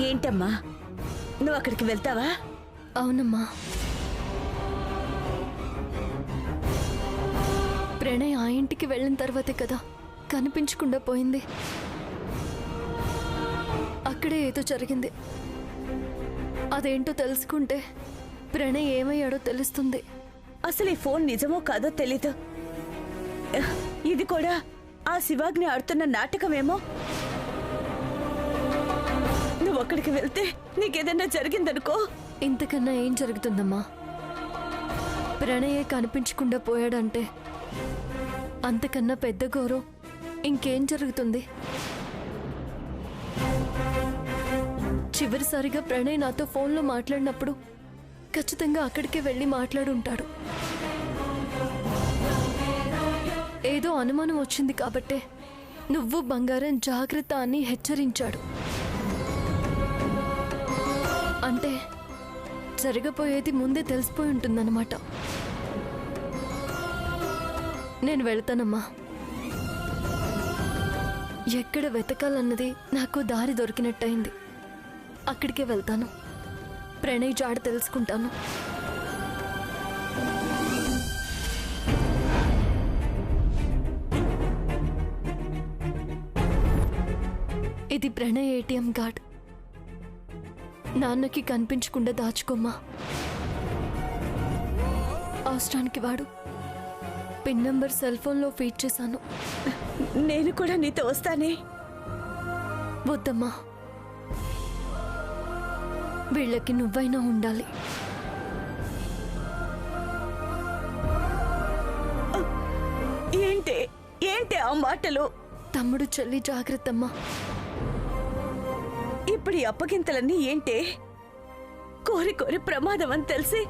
ఏంటమ్మా, నువ్వు అక్కడికి వెళ్తావా? అవునమ్మా. ప్రణయ్ ఆ ఇంటికి వెళ్ళిన తర్వాతే కదా కనిపించకుండా పోయింది. అక్కడే ఏదో జరిగింది. అదేంటో తెలుసుకుంటే ప్రణయ్ ఏమయ్యాడో తెలుస్తుంది. అసలు ఈ ఫోన్ నిజమో కాదో తెలీదు. ఇది కూడా ఆ శివాగ్ని ఆడుతున్న నాటకమేమో. నువ్వు అక్కడికి వెళ్తే నీకేదన్నా జరిగిందనుకో. ఇంతకన్నా ఏం జరుగుతుందమ్మా? ప్రణయే కనిపించకుండా పోయాడంటే అంతకన్నా పెద్ద ఘోరం ఇంకేం జరుగుతుంది? చివరిసారిగా ప్రణయ్ నాతో ఫోన్లో మాట్లాడినప్పుడు ఖచ్చితంగా అక్కడికే వెళ్ళి మాట్లాడుంటాడు. ఏదో అనుమానం వచ్చింది కాబట్టే నువ్వు బంగారం జాగ్రత్త అని హెచ్చరించాడు. అంటే జరగబోయేది ముందే తెలిసిపోయి ఉంటుందన్నమాట. నేను వెళ్తానమ్మా. ఎక్కడ వెతకాలన్నది నాకు దారి దొరికినట్టయింది. అక్కడికే వెళ్తాను. ప్రణయ్ జాడ తెలుసుకుంటాను. ఇది ప్రణయ్ ఏటీఎం కార్డ్. నాన్నకి కనిపించకుండా దాచుకోమ్మా. అవసరానికి వాడు. పిన్ నంబర్ సెల్ ఫోన్లో ఫీడ్ చేశాను. నేను కూడా నీతో వస్తానే. వద్దమ్మా, వీళ్ళకి నువ్వైనా ఉండాలి. ఏంటి ఏంటి ఆ మాటలు? తమ్ముడు చెల్లి జాగ్రత్తమ్మా. ఇప్పుడు ఈ అప్పగింతలన్నీ ఏంటి? కోరి కోరి ప్రమాదం అని తెలిసి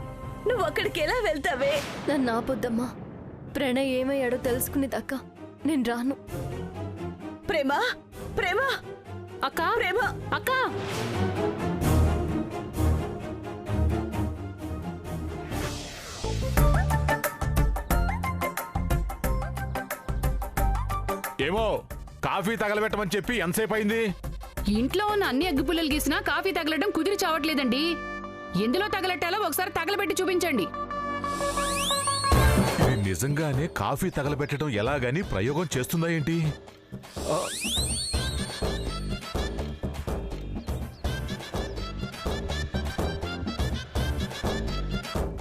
నువ్వు అక్కడికి ఎలా వెళ్తావే? నన్ను ఆపొద్దమ్మా. ప్రణయ్ ఏమయ్యాడో తెలుసుకునేదాకా నేను రాను. ప్రేమ, ప్రేమ, అక్క, ప్రేమ, అక్క. ఏమో కాఫీ తగలబెట్టమని చెప్పి ఎంతసేపు అయింది? ఇంట్లో ఉన్న అన్ని అగ్గిపుల్లలు గీసినా కాఫీ తగలడం కుదిరి చావట్లేదండి. ఎందులో తగలెట్టాలో ఒకసారి తగలబెట్టి చూపించండి. ఇది నిజంగానే కాఫీ తగలబెట్టడం ఎలాగని ప్రయోగం చేస్తుందా ఏంటి?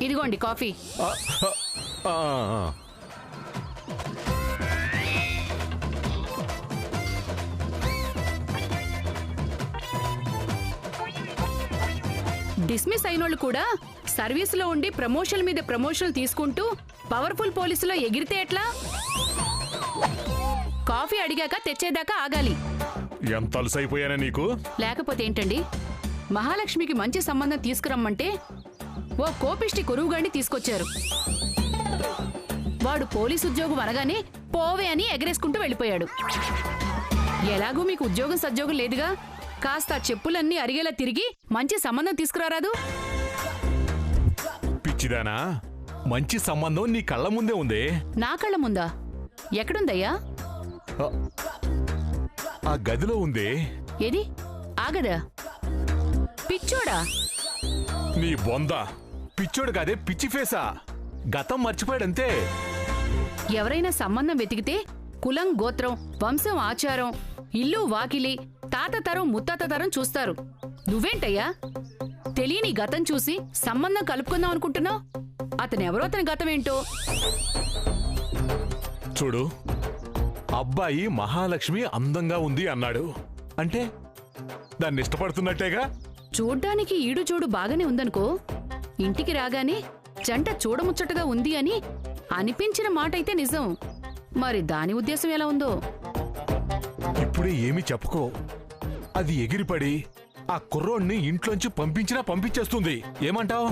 ఇదిగోండి కాఫీ. డిస్మిస్ అయినోళ్ళు కూడా సర్వీసులో ఉండి ప్రమోషన్ మీద ప్రమోషన్లు తీసుకుంటూ పవర్ఫుల్ పోలీసులో ఎగిరితే ఎట్లా? కాఫీ అడిగాక తెచ్చేదాకా ఆగాలి. ఎంత అలసైపోయానా నీకు? లేకపోతే ఏంటండి, మహాలక్ష్మికి మంచి సంబంధం తీసుకురమ్మంటే ఓ కోపిష్టి కొరువుగాడిని తీసుకొచ్చారు. వాడు పోలీసు ఉద్యోగం అనగానే పోవే అని ఎగరేసుకుంటూ వెళ్ళిపోయాడు. ఎలాగూ మీకు ఉద్యోగం సద్యోగం లేదుగా, కాస్త చెప్పులన్నీ అరిగేలా తిరిగి మంచి సంబంధం తీసుకురారాదు? పిచ్చిదానా, మంచి సంబంధం నీ కళ్ళ ముందే ఉందే. నా కళ్ళ ముందా? ఎక్కడుందయ్యా? ఆ గదిలో ఉందే. ఏది ఆగదా? పిచ్చోడా? నీ బొంద. పిచ్చోడు కాదే, పిచ్చి ఫేసా. గతం మర్చిపోయాడంతే. ఎవరైనా సంబంధం వెతికితే కులం, గోత్రం, వంశం, ఆచారం, ఇల్లు, వాకిలి, తాత తరం, ముత్తాత తరం చూస్తారు. నువ్వేంటయ్యా తెలియని గతం చూసి సంబంధం కలుపుకుందాం అనుకుంటున్నావు? అతనెవరో అతని గతం ఏంటో. చూడు, అబ్బాయి మహాలక్ష్మి అందంగా ఉంది అన్నాడు అంటే దాన్ని ఇష్టపడుతున్నట్టేగా. చూడ్డానికి ఈడు చూడు బాగానే ఉందనుకో, ఇంటికి రాగానే జంట చూడముచ్చటగా ఉంది అని అనిపించిన మాట అయితే నిజం. మరి దాని ఉద్దేశం ఎలా ఉందో ఇప్పుడే ఏమీ చెప్పుకో. అది ఎగిరిపడి ఆ కుర్రోడ్ని ఇంట్లోంచి పంపించినా పంపించేస్తుంది. ఏమంటావ్?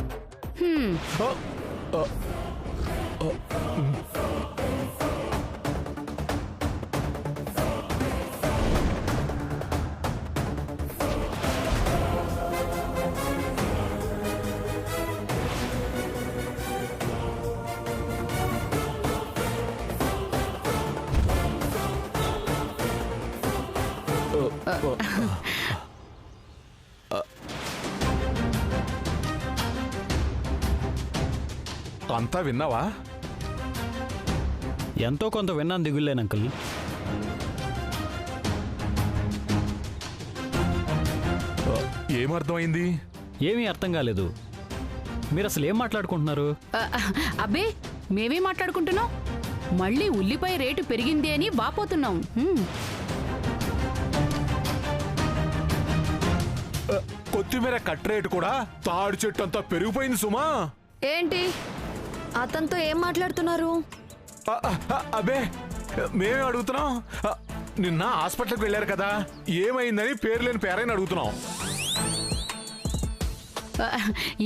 అంతా విన్నావా? ఎంతో కొంత విన్నాను దిగులేను అంకుల్. ఏమర్థమైంది? ఏమీ అర్థం కాలేదు. మీరు అసలు ఏం మాట్లాడుకుంటున్నారు? అబ్బే మేమే మాట్లాడుకుంటున్నాం. మళ్ళీ ఉల్లిపాయ రేటు పెరిగింది అని వాపోతున్నాం. కొత్తిమీర కట్ రేటు కూడా తాడు చెట్టు అంతా పెరిగిపోయింది సుమా. ఏంటి అతనితో ఏం మాట్లాడుతున్నారు? అబ్బే మేమే అడుగుతున్నాం. నిన్న హాస్పిటల్కి వెళ్ళారు కదా, ఏమైందని పేరు లేని పేరైనా అడుగుతున్నాం.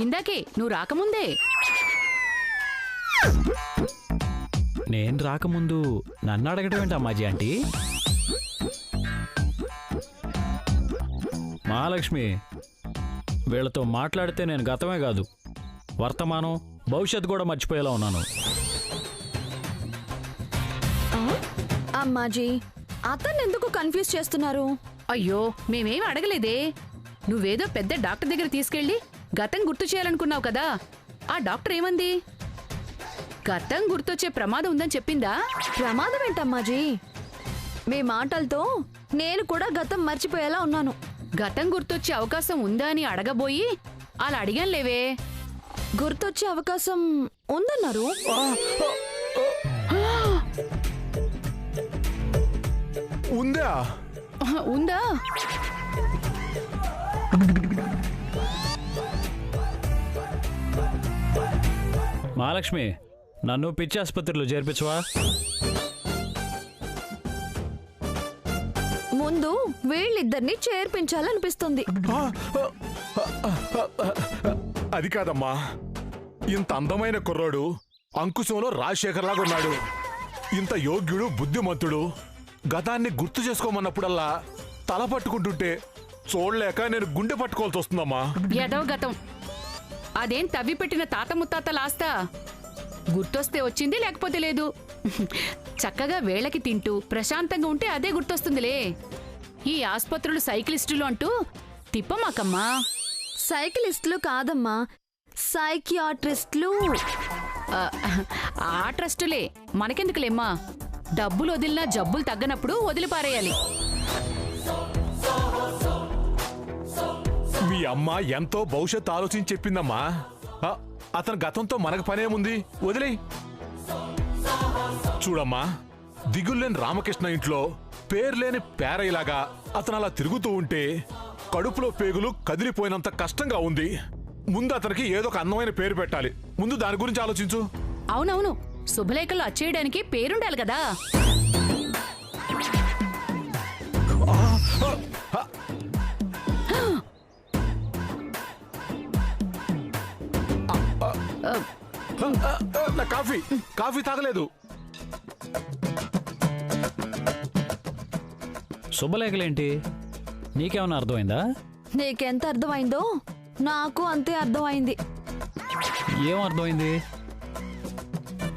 ఇందాకే నువ్వు రాకముందే. నేను రాకముందు నన్ను అడగటం ఏంటి అమ్మాజీ ఆంటీ? మహాలక్ష్మి, వీళ్ళతో మాట్లాడితే నేను గతమే కాదు వర్తమానం భవిష్యత్తు కూడా మర్చిపోయేలా ఉన్నాను. అమ్మాజీ, అతన్ని ఎందుకు కన్ఫ్యూజ్ చేస్తున్నారు? అయ్యో మేమేం అడగలేదే. నువ్వేదో పెద్ద డాక్టర్ దగ్గర తీసుకెళ్ళి గతం గుర్తు చేయాలనుకున్నావు కదా, ఆ డాక్టర్ ఏమంది? గతం గుర్తొచ్చే ప్రమాదం ఉందని చెప్పిందా? ప్రమాదం ఏంటమ్మాజీ? మీ మాటలతో నేను కూడా గతం మర్చిపోయేలా ఉన్నాను. గతం గుర్తొచ్చే అవకాశం ఉందా అని అడగబోయి అలా అడిగానులేవే. గుర్తొచ్చే అవకాశం ఉందన్నారు. ఉందా? ఉందా? మహాలక్ష్మి, నన్ను పిచ్చి ఆసుపత్రిలో చేర్పించవా? ముందు వీళ్ళిద్దరిని చేర్పించాలనిపిస్తుంది. అది కాదమ్మా, ఇంత అందమైన కుర్రాడు అంకుశంలో రాజశేఖర్ లాగా ఉన్నాడు. ఇంత యోగ్యుడు, బుద్ధిమంతుడు గతాన్ని గుర్తు చేసుకోమన్నప్పుడల్లా తల పట్టుకుంటుంటే చూడలేక నేను గుండె పట్టుకోవాల్సి వస్తుందమ్మా. ఎదవ గతం అదేం తవ్వి పెట్టిన తాత ముత్తాతల ఆస్తా? గుర్తొస్తే వచ్చింది, లేకపోతే లేదు. చక్కగా వేళకి తింటూ ప్రశాంతంగా ఉంటే అదే గుర్తొస్తుందిలే. ఈ ఆస్పత్రులు సైకిలిస్టులు అంటూ తిప్పమాకమ్మా. సైకిలిస్టులు కాదమ్మా, సైకియాట్రిస్టులు. ఆ ట్రస్టులే మనకెందుకులేమ్మా. డబ్బులు వదిలినా జబ్బులు తగ్గనప్పుడు వదిలిపారేయాలి. మీ అమ్మ ఎంతో భవిష్యత్తు ఆలోచించి చెప్పిందమ్మా. అతని గతంతో మనకు పనేముంది, వదిలేయ్. చూడమ్మా, దిగుల్లేని రామకృష్ణ ఇంట్లో పేర్లేని పేరయ్యలాగా అతను అలా తిరుగుతూ ఉంటే కడుపులో పేగులు కదిలిపోయినంత కష్టంగా ఉంది. ముందు అతనికి ఏదో ఒక అందమైన పేరు పెట్టాలి. ముందు దాని గురించి ఆలోచించు. అవునవును, శుభలేఖలు అచ్చేయడానికి పేరుండాలి కదా. నా కాఫీ తాగలేదు. శుభలేఖలేంటి? నీకేమన్నా అర్థమైందా? నీకెంత అర్థమైందో నాకు అంతే అర్థమైంది. ఏం అర్థమైంది?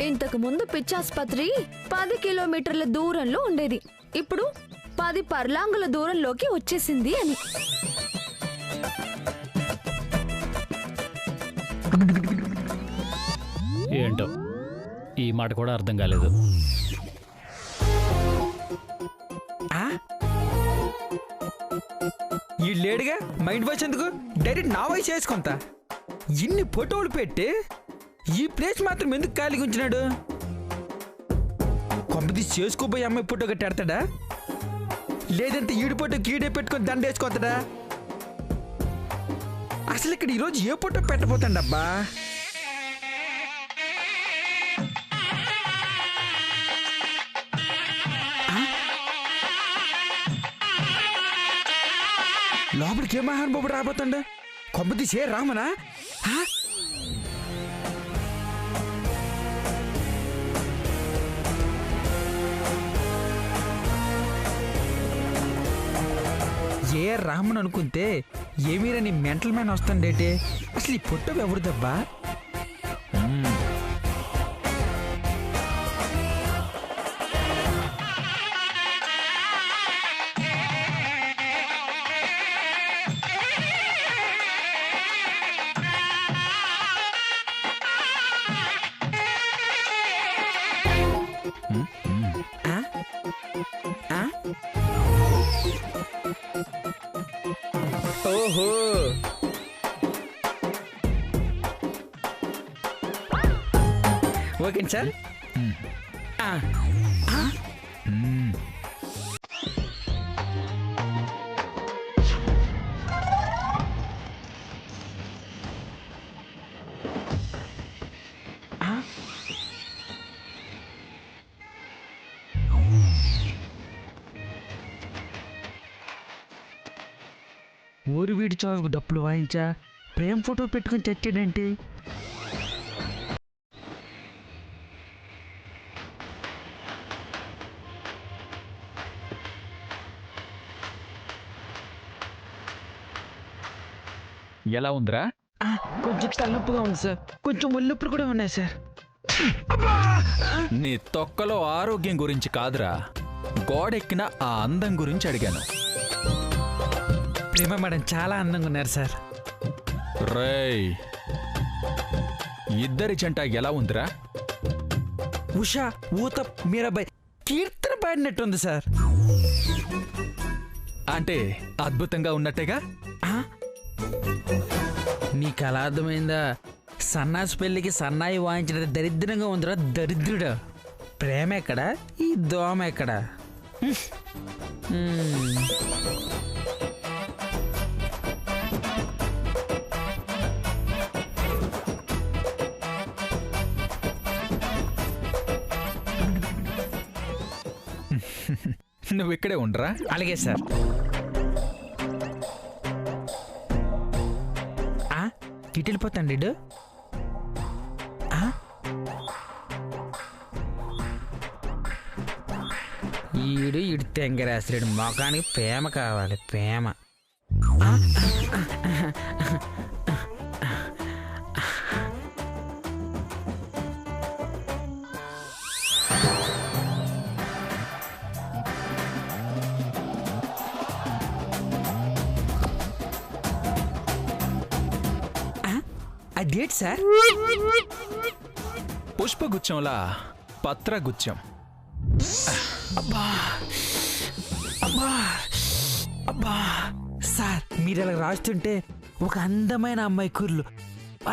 ఇంతకు ముందు పిచ్చాసుపత్రి 10 కిలోమీటర్ల దూరంలో ఉండేది, ఇప్పుడు 10 పర్లాంగుల దూరంలోకి వచ్చేసింది అని. ఏంటో ఈ మాట కూడా అర్థం కాలేదు. ఈ లేడుగా మైండ్ వాష్ ఎందుకు? డైరెక్ట్ నా వాయిస్ చేసుకుంటా. ఇన్ని ఫోటోలు పెట్టి ఈ ప్లేస్ మాత్రం ఎందుకు ఖాళీగా ఉంచినాడు? కొంపది చేసుకోబోయే అమ్మాయి ఫోటో కట్టేడతాడా, లేదంటే ఈడి ఫోటో కీడే పెట్టుకొని దండేసుకోతాడా? అసలు ఇక్కడ ఈరోజు ఏ ఫోటో పెట్టబోతాడబ్బా? లోపలికి ఏ మహానుభావుడు రాబోతాడు? కొంపది చే రామనా? ఏ రామన్ అనుకుంటే ఏమీరా నీ మెంటల్ మ్యాన్ వస్తాండేటే. అసలు ఈ ఫోటో ఎవరిదబ్బా? ఓహో, ఓకే సార్. ఊరు వీడి చావుకు డప్పులు వాయించా ప్రేమ ఫోటో పెట్టుకుని చచ్చాడంటే. ఎలా ఉందిరా? కొంచెం తలనొప్పిగా ఉంది సార్, కొంచెం ఒళ్ళొప్పులు కూడా ఉన్నాయి సార్. నీ తొక్కలో ఆరోగ్యం గురించి కాదురా, గోడెక్కిన ఆ అందం గురించి అడిగాను. ప్రేమ మేడం చాలా అందంగా ఉన్నారు సార్. రేయ్, ఇద్దరి జంట ఎలా ఉందిరా? ఉషా, ఊత, మీరాబాయ్ కీర్తన పాడినట్టుంది సార్. అంటే అద్భుతంగా ఉన్నట్టేగా? నీకు అలా అర్థమైందా? సన్నాసి పెళ్ళికి సన్నాయి వాయించిన దరిద్రంగా ఉందిరా దరిద్రుడా. ప్రేమ ఎక్కడ, ఈ దోమ ఎక్కడ? నువ్వు ఇక్కడే ఉండరా? అలాగే సార్. ఇటు వెళ్ళిపోతాండి ఇడు. ఈడు ఇడు తెంగరాశ్రీడు మొఖానికి ప్రేమ కావాలి, ప్రేమ. అదేంటి సార్? పుష్పగుచ్చంలా పత్రగుచ్చం. అబ్బా అబ్బా అబ్బా సార్, మీరు అలా రాస్తుంటే ఒక అందమైన అమ్మాయి కూర్లు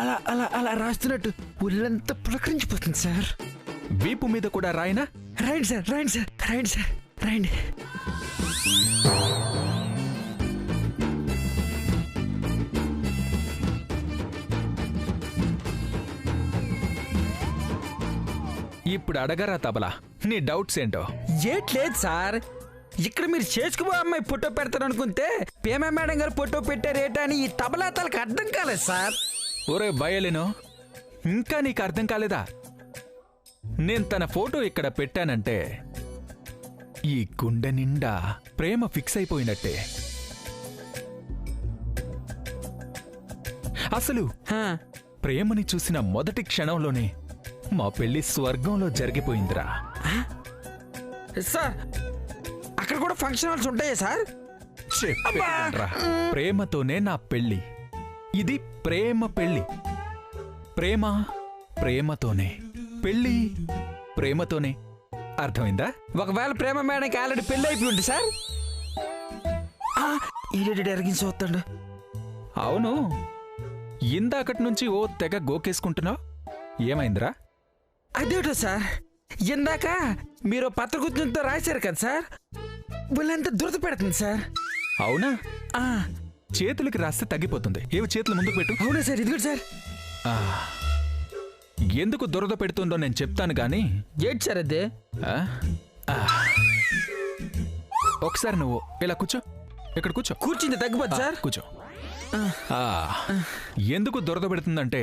అలా అలా అలా రాస్తున్నట్టు ఒళ్ళంతా పులకరించిపోతుంది సార్. వీపు మీద కూడా రాయనా? రైండి సార్, రైండి సార్, రైండి సార్, రైండి. ఇప్పుడు అడగరా తబలా, నీ డౌట్స్ ఏంటో? ఏట్లేదు సార్, ఇక్కడ మీరు చేసుకుపో అమ్మాయి ఫోటో పెడతారు అనుకుంటే పేమ మేడం గారు ఫోటో పెట్టారేటా అని ఈ తబలాతాలకు అర్థం కాలేదు సార్. ఒరే బయలేను, ఇంకా నీకు అర్థం కాలేదా? నేను తన ఫోటో ఇక్కడ పెట్టానంటే ఈ గుండె నిండా ప్రేమ ఫిక్స్ అయిపోయినట్టే. అసలు ప్రేమని చూసిన మొదటి క్షణంలోనే మా పెళ్లి స్వర్గంలో జరిగిపోయిందిరా. సార్, అక్కడ కూడా ఫంక్షన్ హాల్స్ ఉంటాయా సార్? చెప్పేరా, ప్రేమతోనే నా పెళ్లి. ఇది ప్రేమ పెళ్లి. ప్రేమ ప్రేమతోనే, పెళ్లి ప్రేమతోనే. అర్థమైందా? ఒకవేళ ప్రేమ మేడంకి ఆల్రెడీ పెళ్లి అయిపోయి ఉంటుంది సార్. ఈడేడు ఎరగిన చూస్తాడు. అవును, ఇందాకటి నుంచి ఓ తెగ గోకేసుకుంటున్నావు, ఏమైందిరా? అదేటో సార్, ఇందాక మీరు పత్రగుచ్చంతో రాశారు కదా సార్, వాళ్ళంతా దురద పెడుతుంది సార్. అవునా? చేతులకి రాస్తే తగ్గిపోతుంది. ఏవి చేతులు ముందుకు పెట్టు. అవునా సార్, ఇది కూడా సార్. ఎందుకు దురద పెడుతుందో నేను చెప్తాను గాని. ఏంటి సార్ అదే? ఒకసారి నువ్వు ఇలా కూర్చో, ఇక్కడ కూర్చో. కూర్చుంది తగ్గిపోద్ది సార్. కూర్చో. ఎందుకు దురద పెడుతుందంటే,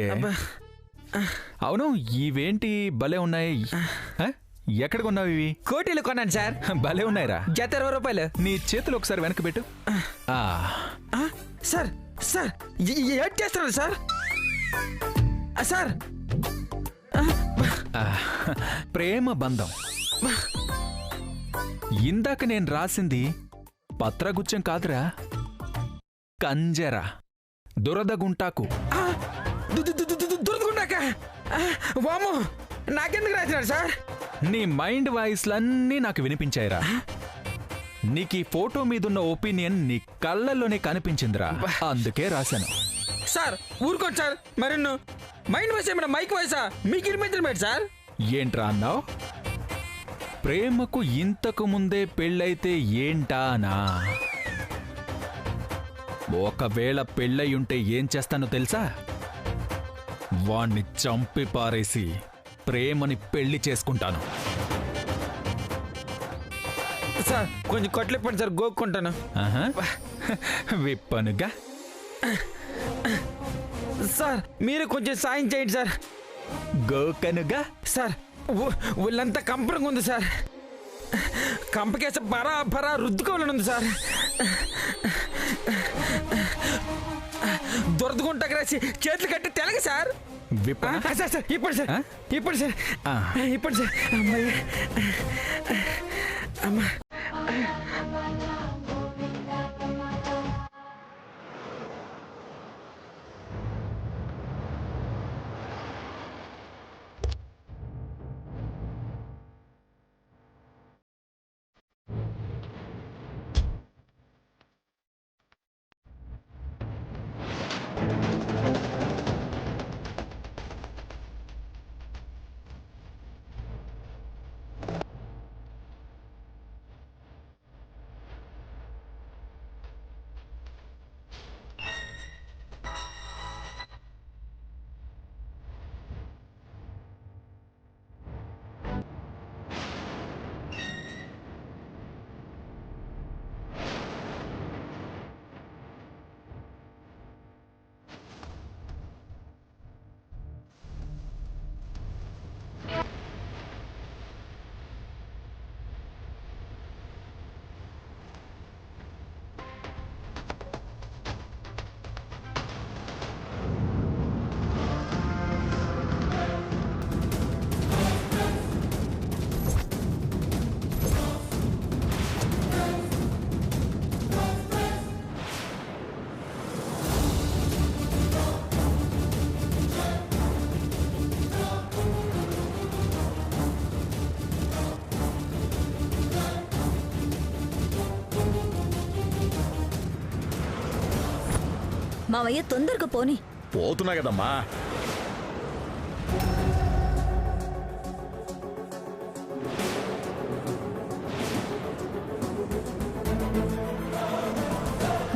అవును ఇవేంటి భలే ఉన్నాయి, ఎక్కడ కొన్నావు ఇవి? కోటీలు కొన్నాను సార్. భలే ఉన్నాయిరా. జత 20 రూపాయలు. నీ చేతులు ఒకసారి వెనక్కి పెట్టు. సార్ సార్ ఏం చేస్తున్నారు సార్? సార్, ప్రేమ బంధం. ఇందాక నేను రాసింది పత్రగుచ్చం కాదురా, కంజరా, దురదగుంటాకు. దురదగుంటాక? వాము, నాకెందుకు రాసినారు సార్? నీ మైండ్ వాయిస్లన్నీ నాకు వినిపించాయిరా. నీకు ఈ ఫోటో మీదున్న ఒపీనియన్ నీ కళ్ళల్లోనే కనిపించిందిరా, అందుకే రాశాను. సార్ ఊరుకోండి సార్, మరి మైండ్ వాయిస్ ఏమైనా మైక్ వాయిసా మీకు వినిపించలేదు సార్? ఏంట్రా అన్నావు? ప్రేమకు ఇంతకు ముందే పెళ్ళైతే ఏంటానా? ఒకవేళ పెళ్ళయ్యుంటే ఏం చేస్తానో తెలుసా? వాణ్ణి చంపి పారేసి ప్రేమని పెళ్లి చేసుకుంటాను. సార్ కొంచెం కొట్లిప్పండి సార్, గోక్కుంటాను. ఆహా, విప్పనుగా. సార్ మీరు కొంచెం సాయం చేయండి సార్. గోకనుగా. సార్ ఒళ్ళంతా కంపరంగా ఉంది సార్, కంపకేస బరా బరా రుద్దుకోవాలని ఉంది సార్. దొరదగుంటకు రాసి చేతులు కట్టి తెలగ సార్. సార్ సార్ ఇప్పుడు సార్, ఇప్పుడు సార్, ఇప్పుడు సార్. అమ్మాయి అమ్మా, మావయ్య తొందరగా పోని. పోతున్నా కదమ్మా.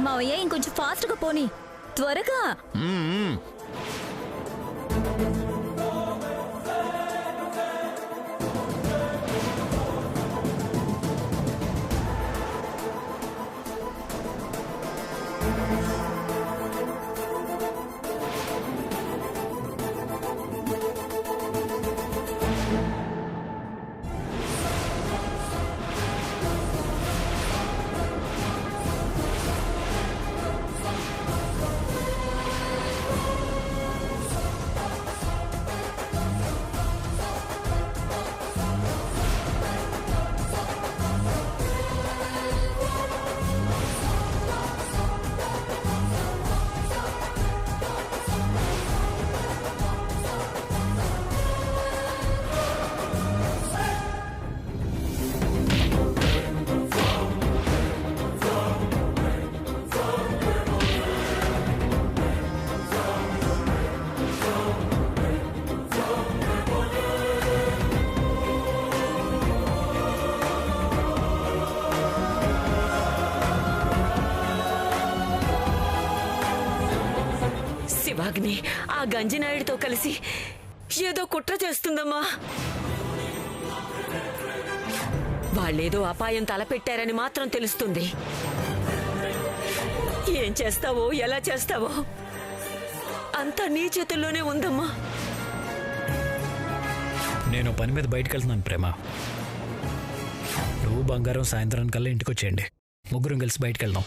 మావయ్య ఇంకొంచెం ఫాస్ట్ గా పోని, త్వరగా. శివాగ్ని ఆ గంజినాయుడితో కలిసి ఏదో కుట్ర చేస్తుందమ్మా. వాళ్ళేదో అపాయం తలపెట్టారని మాత్రం తెలుస్తుంది. ఏం చేస్తావో ఎలా చేస్తావో అంతా నీ చేతుల్లోనే ఉందమ్మా. నేను పని మీద బయటకు వెళ్తున్నాను ప్రేమ. నువ్వు బంగారం సాయంత్రం కల్లా ఇంటికి వచ్చేయండి, ముగ్గురం కలిసి బయటకు వెళ్దాం.